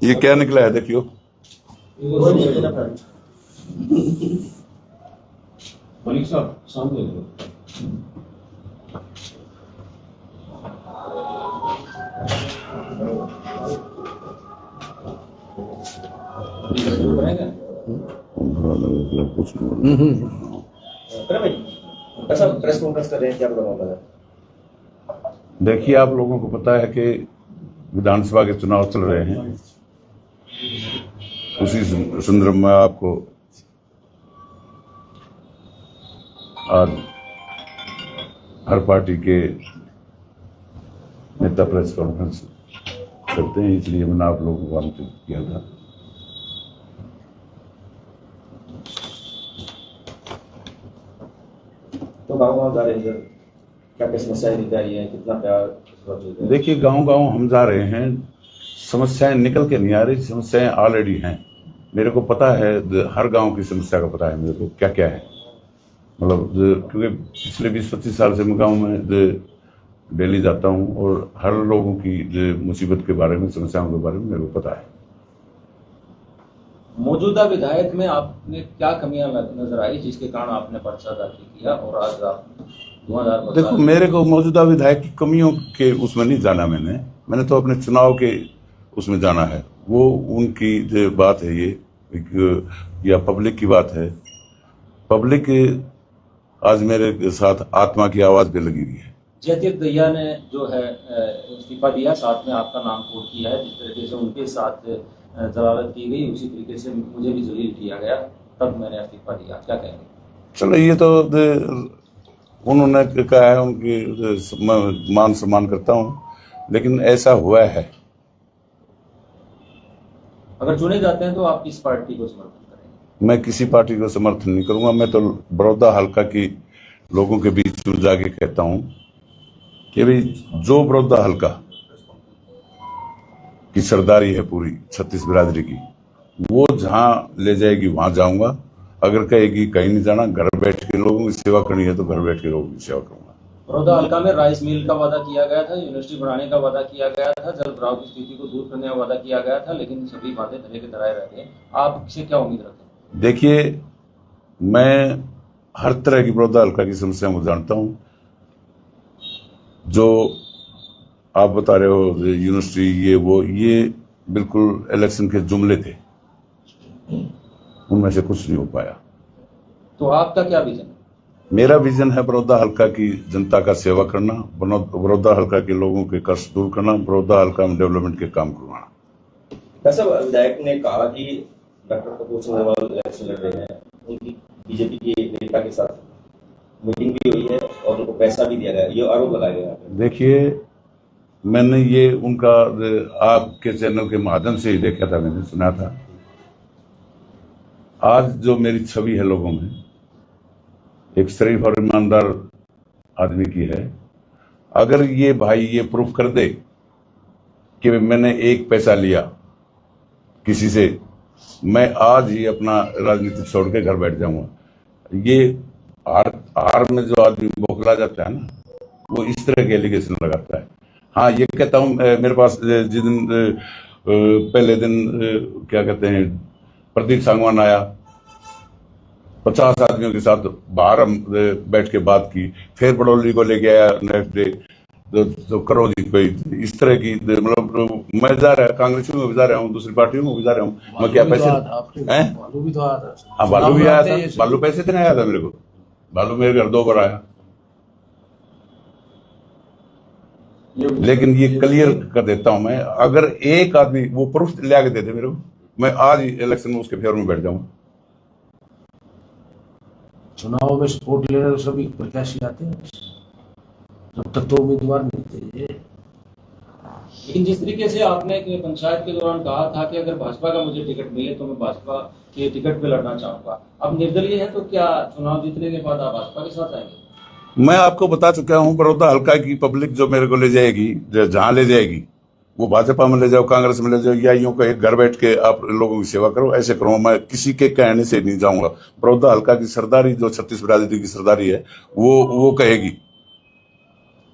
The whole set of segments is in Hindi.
ये क्या निकला है देखियो। मलिक साहब सामने प्रेस कॉन्फ्रेंस कर रहे हैं, क्या बताऊंगा। देखिए, आप लोगों को पता है कि विधानसभा के चुनाव चल रहे हैं। उसी संदर्भ में आपको आज हर पार्टी के नेता प्रेस कॉन्फ्रेंस करते हैं, इसलिए मैंने आप लोगों को आमंत्रित किया था। तो गाँव जा रहे हैं, क्या क्या समस्याएं निकल आई है, कितना प्यार। देखिए, गांव हम जा रहे हैं, समस्याएं निकल के नहीं आ रही, समस्याएं ऑलरेडी हैं। मेरे को पता है, हर गांव की समस्या का पता है मेरे को क्या क्या है। मतलब क्योंकि पिछले 20-25 साल से मैं गाँव में डेली जाता हूं और हर लोगों की मुसीबत के बारे में, समस्याओं के बारे में मेरे को पता है। मौजूदा विधायक में आपने क्या कमियां नजर आई जिसके कारण आपने पर्चा दाखिल किया और आज आप 2000। देखो, मेरे को मौजूदा विधायक की कमियों के उसमें नहीं जाना, मैंने तो अपने चुनाव के उसमें जाना है। वो उनकी जो बात है, ये या पब्लिक की बात है। पब्लिक आज मेरे साथ आत्मा की आवाज पे लगी हुई है। जयतीर्थ दहिया ने जो है इस्तीफा दिया, साथ में आपका नाम कोट किया है। जिस तरीके से उनके साथ जलालत की गई, उसी तरीके से मुझे भी जलील किया गया, तब मैंने इस्तीफा दिया। क्या कहेंगे? चलो, ये तो उन्होंने कहा है, उनकी मान सम्मान करता हूँ, लेकिन ऐसा हुआ है। अगर चुने जाते हैं तो आप किस पार्टी को समर्थन करेंगे? मैं किसी पार्टी को समर्थन नहीं करूंगा। मैं तो बड़ौदा हल्का की लोगों के बीच में जाके कहता हूं कि भाई, जो बड़ौदा हल्का की सरदारी है पूरी 36 बिरादरी की, वो जहां ले जाएगी वहां जाऊंगा। अगर कहेगी कहीं नहीं जाना, घर बैठ के लोगों की सेवा करनी है, तो घर बैठ के लोगों की सेवा करूंगा। बड़ौदा हल्का में राइस मिल का वादा किया गया था, यूनिवर्सिटी बढ़ाने का वादा किया गया था, जल भराव की स्थिति को दूर करने का वादा किया गया था, लेकिन सभी बातें धरे के धराए रह गए। आपसे क्या उम्मीद रखते हैं? देखिए, मैं हर तरह की बड़ौदा हल्का की समस्याओं को जानता हूं। जो आप बता रहे हो यूनिवर्सिटी, ये बिल्कुल इलेक्शन के जुमले थे, उनमें से कुछ नहीं हो पाया। तो आपका क्या विजन है? मेरा विजन है बड़ौदा हल्का की जनता का सेवा करना, बड़ौदा हल्का के लोगों के कष्ट दूर करना, बड़ौदा हल्का में डेवलपमेंट के काम करवाना। वैसे विधायक ने कहा कि डॉक्टर कपूर सिंह इलेक्शन लड़ रहे हैं, उनकी बीजेपी के नेता के साथ मीटिंग भी हुई है और उनको पैसा भी दिया गया, ये आरोप लगाया गया। देखिए, मैंने ये उनका आपके चैनल के माध्यम से ही देखा था, मैंने सुना था। आज जो मेरी छवि है लोगों में, एक शरीफ और ईमानदार आदमी की है। अगर ये भाई ये प्रूफ कर दे कि मैंने एक पैसा लिया किसी से, मैं आज ही अपना राजनीति छोड़ के घर बैठ जाऊंगा। ये आर में जो आदमी बौखला जाता है ना, वो इस तरह के एलिगेशन लगाता है। हाँ, ये कहता हूं, मेरे पास जिस दिन पहले दिन क्या कहते हैं, प्रदीप सांगवान आया, 50 आदमियों के साथ बाहर हम बैठ के बात की। फिर बड़ौली को लेके आया नेक्स्ट डे, तो करो जी कोई इस तरह की, मतलब मैं जा रहा है, कांग्रेस में भी जा रहा हूँ, दूसरी पार्टियों में भी जा रहा हूँ। मैं क्या पैसे हैं? हाँ, बालू भी आया था। बालू पैसे देने आया था मेरे को। बालू मेरे घर 2 बार आया। लेकिन ये क्लियर कर देता हूं मैं, अगर एक आदमी वो प्रूफ ले आके दे दे मेरे को, मैं आज ही इलेक्शन में उसके फेवर में बैठ जाऊंगा। चुनाव में सपोर्ट लेने तो सभी प्रत्याशी आते हैं, जब तक तो उम्मीदवार मिलते हैं। लेकिन जिस तरीके से आपने पंचायत के दौरान कहा था कि अगर भाजपा का मुझे टिकट मिले तो मैं भाजपा के टिकट पे लड़ना चाहूंगा, अब निर्दलीय है, तो क्या चुनाव जीतने के बाद आप भाजपा के साथ आएंगे? मैं आपको बता चुका हूं, बड़ौदा हल्का की पब्लिक जो मेरे को ले जाएगी, जहां ले जाएगी, वो भाजपा में ले जाओ, कांग्रेस में ले जाओ, या यूं कहे घर बैठ के आप लोगों की सेवा करो, ऐसे करो। मैं किसी के कहने से नहीं जाऊंगा। बड़ौदा हल्का की सरदारी, जो 36 बिरादरी की सरदारी है, वो कहेगी।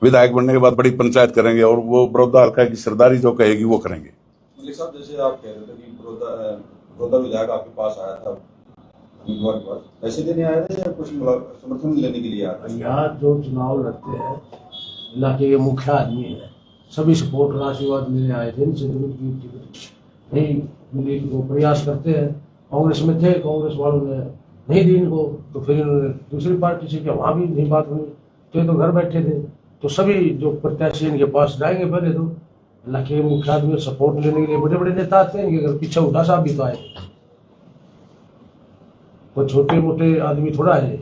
विधायक बनने के बाद बड़ी पंचायत करेंगे और वो बड़ौदा हल्का की सरदारी जो कहेगी वो करेंगे। मलिक साहब, जैसे आप कह रहे थे कि बड़ौदा विधायक आपके पास आया था उम्मीदवार के पास, पैसे देने आए थे या कुछ समर्थन लेने के लिए आया था? यहाँ जो चुनाव लड़ते हैं इलाके के मुख्य आदमी है, सभी सपोर्ट का आशीर्वाद लेने आए थे। इनसे टिकट नहीं मिली को प्रयास करते हैं। कांग्रेस में थे, कांग्रेस वालों ने नहीं दी इनको, तो फिर इन्होंने दूसरी पार्टी से किया, वहाँ भी नहीं बात हुई, तो घर बैठे थे। तो सभी जो प्रत्याशी इनके पास जाएंगे, पहले तो इलाके के मुख्य आदमी सपोर्ट लेने के लिए बड़े बड़े नेता आते हैं। इनके घर पीछे उठा साहब भी तो आए, कोई छोटे मोटे आदमी थोड़ा है।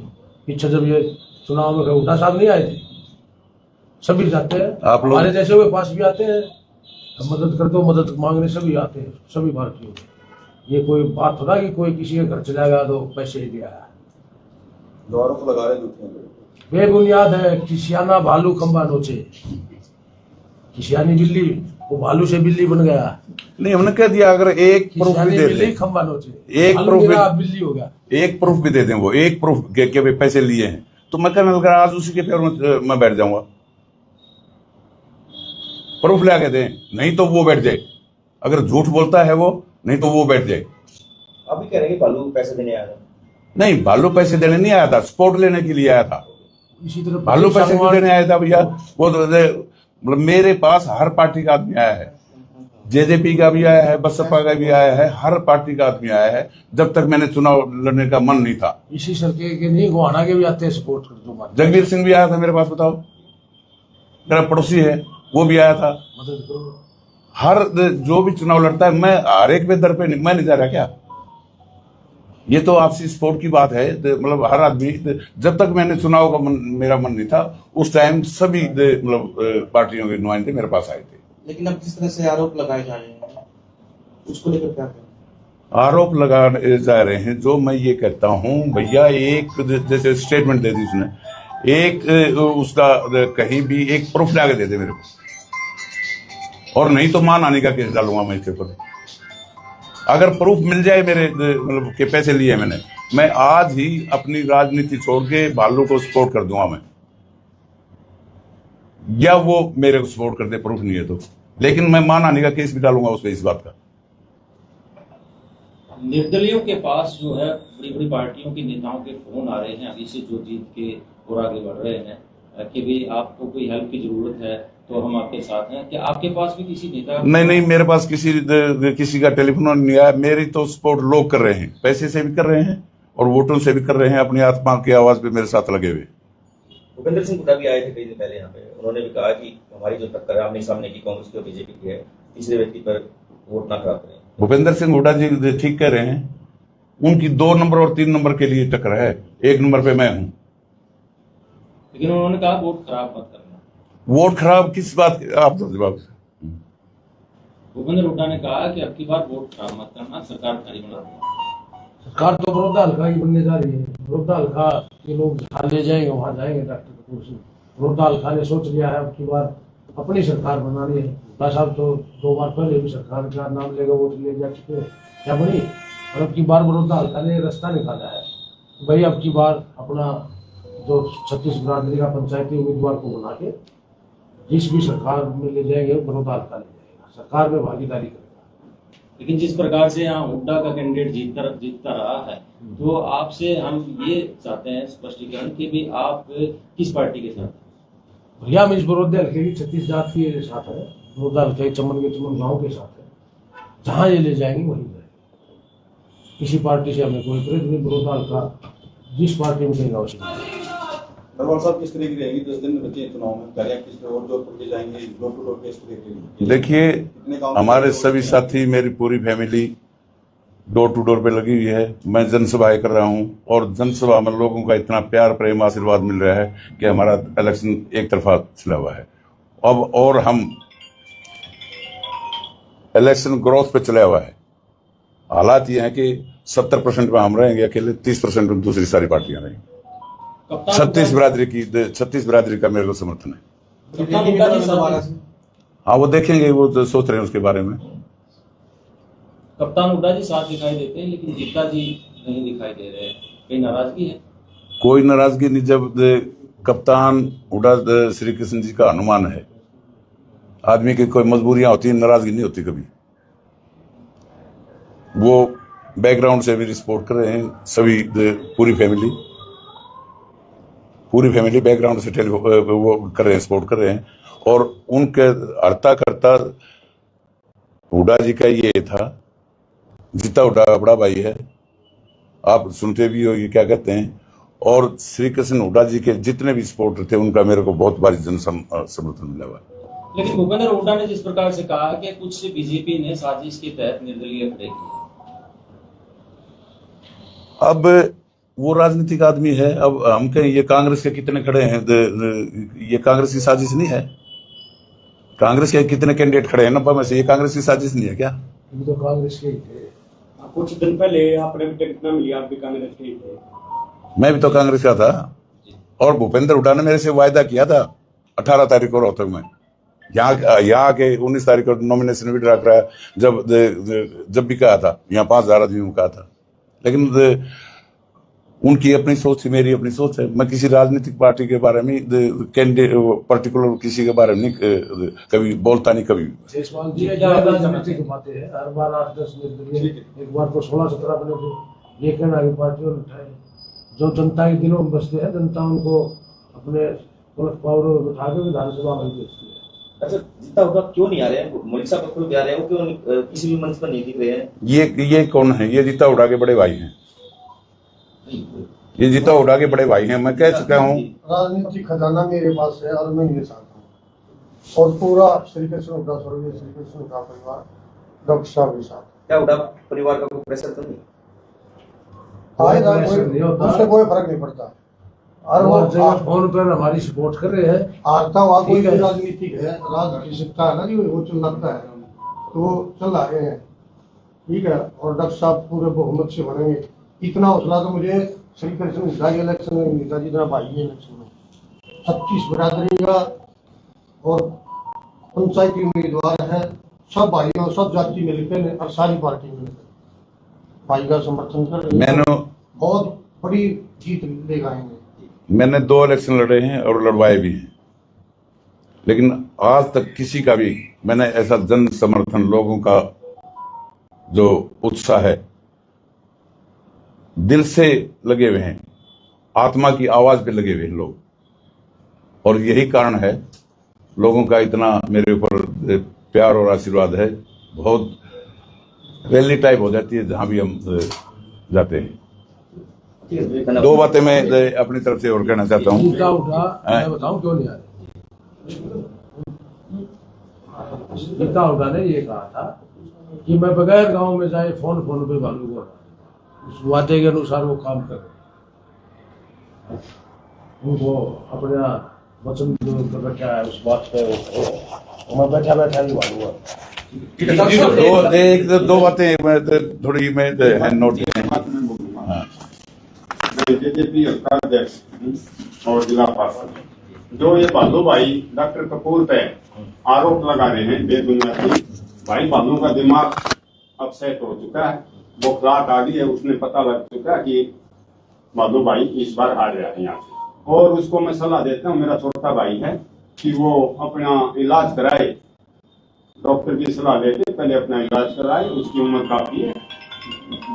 पीछे जब ये चुनाव में उठा साहब नहीं आए थे, सभी जाते हैं। आप लोग हमारे जैसे हुए पास भी आते हैं, मदद कर दो, मदद मांगने सभी आते हैं, सभी भारतीयों। ये कोई बात थोड़ा कि कोई किसी के घर चला गया तो पैसे ही दिया। दौरों को लगा रहे झूठे बेबुनियाद है। किसियाना भालू खंबा नोचे, किसियानी बिल्ली वो भालू से बिल्ली बन गया। नहीं, हमने कह दिया अगर एक प्रूफ भी दे दें, खंबा नोचे, एक प्रूफ बिल्ली हो गया, एक प्रूफ भी दे दें, वो एक प्रूफ के वे पैसे लिए हैं, तो मैं कहना आज उसी के पैर में मैं बैठ जाऊंगा। प्रूफ ला के दें, नहीं तो वो बैठ जाए। अगर झूठ बोलता है वो, नहीं तो वो बैठ जाए। अभी कह रहे हैं कि भालू पैसे देने आया था। नहीं, भालू पैसे देने नहीं आया था, सपोर्ट लेने के लिए आया था। इसी तरह भालू पैसे क्यों देने आया था भैया? वो मतलब मेरे पास हर पार्टी का आदमी आया है, जेजेपी का भी आया है, बसपा का भी आया है, हर पार्टी का आदमी आया है। जब तक मैंने चुनाव लड़ने का मन नहीं था। इसी सरके के नहीं, गोहाना के भी आते हैं सपोर्ट कर दो। जगबीर सिंह भी आया था मेरे पास, बताओ, मेरा पड़ोसी है, वो भी आया था। मदद करो। हर जो भी चुनाव लड़ता है, मैं हर एक पे दर पे मैं नहीं जा रहा क्या? ये तो आपसी सपोर्ट की बात है। मतलब हर आदमी, जब तक मैंने चुनाव का मेरा मन नहीं था, उस टाइम सभी मतलब पार्टियों के नुमाइंदे मेरे पास आए थे। लेकिन अब जिस तरह से आरोप लगाए जा रहे हैं, उसको लेकर क्या करें? आरोप लगाए जा रहे हैं, जो मैं ये कहता हूं भैया, एक जैसे स्टेटमेंट दे दी उसने, एक उसका कहीं भी एक प्रूफ ला के दे दे मेरे को, और नहीं तो मानहानि का केस डालूंगा मैं इसके ऊपर। अगर प्रूफ मिल जाए मेरे मतलब के पैसे लिए मैंने, मैं आज ही अपनी राजनीति छोड़ के भालू को सपोर्ट कर दूंगा मैं, या वो मेरे को सपोर्ट कर दे, प्रूफ नहीं है तो। लेकिन मैं मानहानि का केस भी डालूंगा उस पर, इस बात का। निर्दलियों के पास जो है बड़ी बड़ी पार्टियों के नेताओं के फोन आ रहे हैं अभी से, जो जीत के और आगे बढ़ रहे हैं कि भाई आपको कोई हेल्प की जरूरत है तो हम आपके साथ हैं। क्या आपके पास भी किसी नेता? नहीं, मेरे पास किसी का टेलीफोन नहीं आया। मेरी तो सपोर्ट लोग कर रहे हैं, पैसे से भी कर रहे हैं और वोटों से भी कर रहे हैं, अपनी आत्मा की आवाज पे मेरे साथ लगे हुए। भूपेंद्र सिंह हुड्डा भी आए थे कई दिन पहले यहाँ पे, उन्होंने भी कहा कि हमारी जो टक्कर है आमने सामने की कांग्रेस की और बीजेपी की है, तीसरे व्यक्ति पर वोट ना खराब करें। भूपेंद्र सिंह हुड्डा जी ठीक कह रहे हैं, उनकी 2 नंबर और 3 नंबर के लिए टक्कर है, 1 नंबर पे मैं हूं। लेकिन उन्होंने कहा वोट खराब मत करना। वोट खराब किस बात? आप दो जवाब। भूपेंद्र हुड्डा ने कहा कि अब की बार वोट खराब मत करना, सरकार खाली बना दूंगा। सरकार तो बड़ौदा हल्का ही बनने जा रही है। बड़ौदा हल्का के लोग जहाँ ले जाएंगे वहाँ जाएंगे डॉक्टर कपूर सिंह। बड़ौदा हल्का ने सोच लिया है अब की बार अपनी सरकार बनानी है। हुड्डा साहब तो 2 बार पहले भी सरकार का नाम लेकर वोट ले जा चुके हैं, क्या बनी? और अब की बार बड़ौदा हल्का ने रास्ता निकाला है, भाई अब की बार अपना जो 36 बिरादरी का पंचायती उम्मीदवार को बना के जिस भी सरकार में ले जाएंगे बड़ौदा हल्का ले जाएगा, सरकार में भागीदारी करेगा। लेकिन जिस प्रकार से यहाँ हुड्डा का कैंडिडेट जीतता रहा है, तो आपसे हम ये चाहते हैं स्पष्टीकरण कि भी आप किस पार्टी के साथ हैं? भैया हम इस बड़ौदा हल्के की 36 जात के साथ है, बड़ौदा हल्के चमन के चमन गाँव के साथ है। जहाँ ये ले जाएंगे वहीं जाएंगे, किसी पार्टी से हमें कोई प्रेम नहीं। बड़ौदा हल्का जिस पार्टी में कहेगा उसी। नरवाल साहब, किस तरह की रहेगी 10 दिन बचे हैं चुनाव में, क्या किस तरह और जोधपुर के जाएंगे, डोर टू डोर किस तरह की? देखिए, हमारे सभी साथी, मेरी पूरी फैमिली डोर टू डोर पे लगी हुई है। मैं जनसभाएं कर रहा हूं और जनसभा में लोगों का इतना प्यार प्रेम आशीर्वाद मिल रहा है कि हमारा इलेक्शन एक तरफा चला हुआ है। अब और हम इलेक्शन ग्रोथ पे चला हुआ है। हालात ये है कि 70% में हम रहेंगे अकेले, 30% में दूसरी सारी पार्टियां रहेंगी। 36 बिरादरी का मेरे को समर्थन है। हाँ, वो देखेंगे, वो तो सोच रहे हैं उसके बारे में। कप्तान हुड्डा जी साथ दिखाई देते हैं, लेकिन जीता जी नहीं दिखाई दे रहे हैं, कहीं नाराजगी है? कोई नाराजगी नहीं। जब कप्तान हुड्डा श्री कृष्ण जी का अनुमान है। आदमी की कोई मजबूरियां होती हैं, नाराजगी नहीं होती कभी। वो बैकग्राउंड से भी सपोर्ट कर रहे हैं, सभी पूरी फैमिली बैकग्राउंड से वो कर रहे हैं, सपोर्ट कर रहे हैं। और उनके हर्ता करता हुड्डा जी का ये था, जीता हुड्डा का बड़ा भाई है, आप सुनते भी हो ये क्या कहते हैं। और श्री कृष्ण हुड्डा जी के जितने भी सपोर्टर थे उनका मेरे को बहुत भारी जन समर्थन मिला हुआ। लेकिन भूपेंद्र हुड्डा ने जिस प्रकार से कहा कि कुछ बीजेपी ने साजिश के तहत निर्दलीय खड़े किए। अब वो राजनीतिक आदमी है, अब हम कहें ये कांग्रेस के कितने खड़े हैं, ये कांग्रेस की साजिश नहीं है। कांग्रेस के कितने कैंडिडेट खड़े हैं 90 में से, ये कांग्रेस की साजिश नहीं है क्या? ये तो कांग्रेस के ही थे। कुछ दिन पहले आपने भी टिकट न मिली, आप भी कांग्रेस के ही थे। मैं भी तो कांग्रेस का था। और भूपेंद्र हुड्डा ने मेरे से वायदा किया था 18 तारीख को रोहतक में, यहाँ के 19 तारीख को नॉमिनेशन भी ड्रा कराया। जब भी कहा था यहाँ 5000 आदमी में कहा था, लेकिन उनकी अपनी सोच थी, मेरी अपनी सोच है। मैं किसी राजनीतिक पार्टी के बारे में कैंडिडेट पर्टिकुलर किसी के बारे में कभी बोलता नहीं कभी। राजनीतिक बातें हैं, हर बार 8-10 निर्दलीय, एक बार तो 16-17 बने थे। ये कहना कि पार्टियों ने उठाए, जो जनता के दिलों में बसते हैं, जनता उनको अपने पावर में बिठा के विधानसभा में भेजती है। अच्छा, जीता हुड्डा क्यों नहीं आ रहे हैं? मलिक साहब खुद भी आ रहे हैं, वो क्यों किसी भी मंच पर नहीं दिख रहे हैं? ये कौन है? ये जीता हुड्डा के बड़े भाई हैं। ये जीता हुड्डा के बड़े भाई हैं। मैं कह चुका हूँ, राजनीतिक खजाना मेरे पास है और मैं ये चाहता हूँ। और पूरा श्री कृष्ण हुड्डा स्वर्गीय श्री कृष्ण का परिवार डॉक्टर साहब के साथ। क्या हुड्डा परिवार का कोई प्रेशर तो नहीं? उससे कोई फर्क नहीं पड़ता। और वो फोन पर हमारी सपोर्ट कर रहे हैं। आता हुआ कोई राजनीतिक है, राज की सत्ता है ना जी, वो चलाता है, तो वो चल रहे हैं, ठीक है। और डॉक्टर साहब पूरे बहुमत से बनेंगे, इतना हौसला तो मुझे श्री कृष्ण हुड्डा के इलेक्शन में मिला, जितना भाई है इलेक्शन में 25 बिरादरी का और पंचायती उम्मीदवार है, सब भाइयों सब जाति मिलकर और सारी पार्टी मिलकर भाई का समर्थन कर रहे हैं। बहुत बड़ी जीत लेकर आएंगे। मैंने 2 इलेक्शन लड़े हैं और लड़वाए भी हैं, लेकिन आज तक किसी का भी मैंने ऐसा जन समर्थन, लोगों का जो उत्साह है, दिल से लगे हुए हैं, आत्मा की आवाज पे लगे हुए हैं लोग। और यही कारण है लोगों का इतना मेरे ऊपर प्यार और आशीर्वाद है। बहुत रैली टाइप हो जाती है जहां भी हम जाते हैं। 2 बातें मैं अपनी तरफ से और कहना चाहता हूँ। मैं बताऊं क्यों नहीं आ रहे। जीता हुड्डा ने ये कहा था कि मैं बगैर गांव में जाए फोन पे भालू को उस वादे के अनुसार वो काम कर रहे, उनको अपना वचन जो रखा है उस बात पे मैं बैठा ही भालूगा। 2 बातें मैं थोड़ी मैं नोट बीजेपी अध्यक्ष और जिला पार्षद जो ये भालू भाई डॉक्टर कपूर पे आरोप लगा रहे हैं बेबुनियादी, भाई भालू का दिमाग अपसेट हो चुका है, बौखलाहट आ गई है, उसने पता लग चुका है कि भालू भाई इस बार हार रहा है यहाँ से। और उसको मैं सलाह देता हूँ, मेरा छोटा भाई है, कि वो अपना इलाज कराए, डॉक्टर की सलाह लेके पहले अपना इलाज कराए, उसकी उम्र काफी है,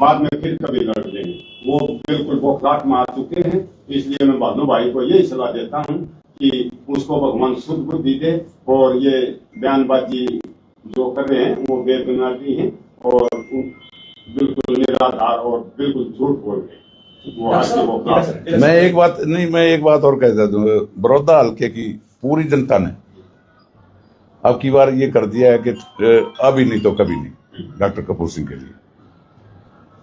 बाद में फिर कभी लड़ देंगे। वो बिल्कुल बौखलाहट में आ चुके हैं, इसलिए मैं भालू भाई को यही सलाह देता हूँ कि उसको भगवान शुद्ध बुद्धि दे, और ये बयानबाजी जो कर रहे हैं वो बेबुनियादी है और बिल्कुल निराधार और बिल्कुल झूठ बोल रहे। मैं एक बात और कह दूं, बड़ौदा हल्के की पूरी जनता ने अब की बार ये कर दिया है कि अभी नहीं तो कभी नहीं डॉक्टर कपूर सिंह के लिए।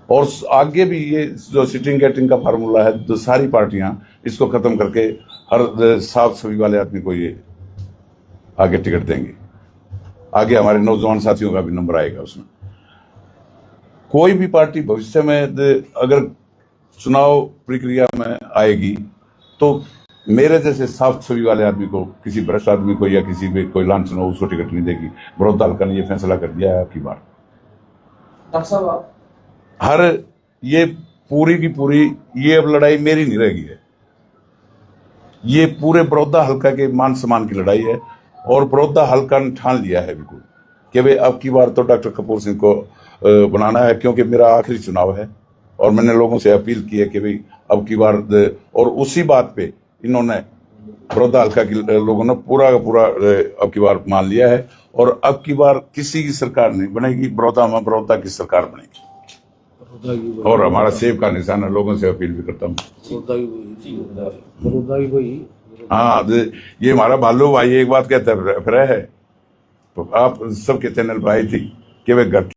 और आगे भी ये जो सिटिंग गेटिंग का फार्मूला है, जो सारी पार्टियां इसको खत्म करके हर साफ सभी वाले आदमी को ये आगे टिकट देंगे। आगे हमारे नौजवान साथियों का भी नंबर आएगा उसमें। कोई भी पार्टी भविष्य में अगर चुनाव प्रक्रिया में आएगी तो मेरे जैसे साफ छवि वाले आदमी को, किसी भ्रष्ट आदमी को या किसी भी कोई लांछन हो उसको टिकट नहीं देगी। बड़ौदा हल्का ने ये फैसला कर दिया है आपकी बार। डॉक्टर साहब, हर ये पूरी की पूरी ये अब लड़ाई मेरी नहीं रहेगी है, ये पूरे बड़ौदा हल्का के मान सम्मान की लड़ाई है। और बड़ौदा हल्का ने ठान लिया है बिल्कुल कि भाई अब की बार तो डॉक्टर कपूर सिंह को बनाना है, क्योंकि मेरा आखिरी चुनाव है और मैंने लोगों से अपील की है कि भाई अब की बार और उसी बात पे इन्होंने बड़ौदा हल्का के लोगों ने पूरा का पूरा अब की बार मान लिया है। और अब की बार किसी की सरकार नहीं बनेगी, बड़ौदा की सरकार बनेगी। और हमारा सेब का निशान है, लोगों से अपील भी करता हूँ। हाँ, ये हमारा भालू भाई एक बात कहता है, तो आप सबके चैनल पर आई थी कि वे घर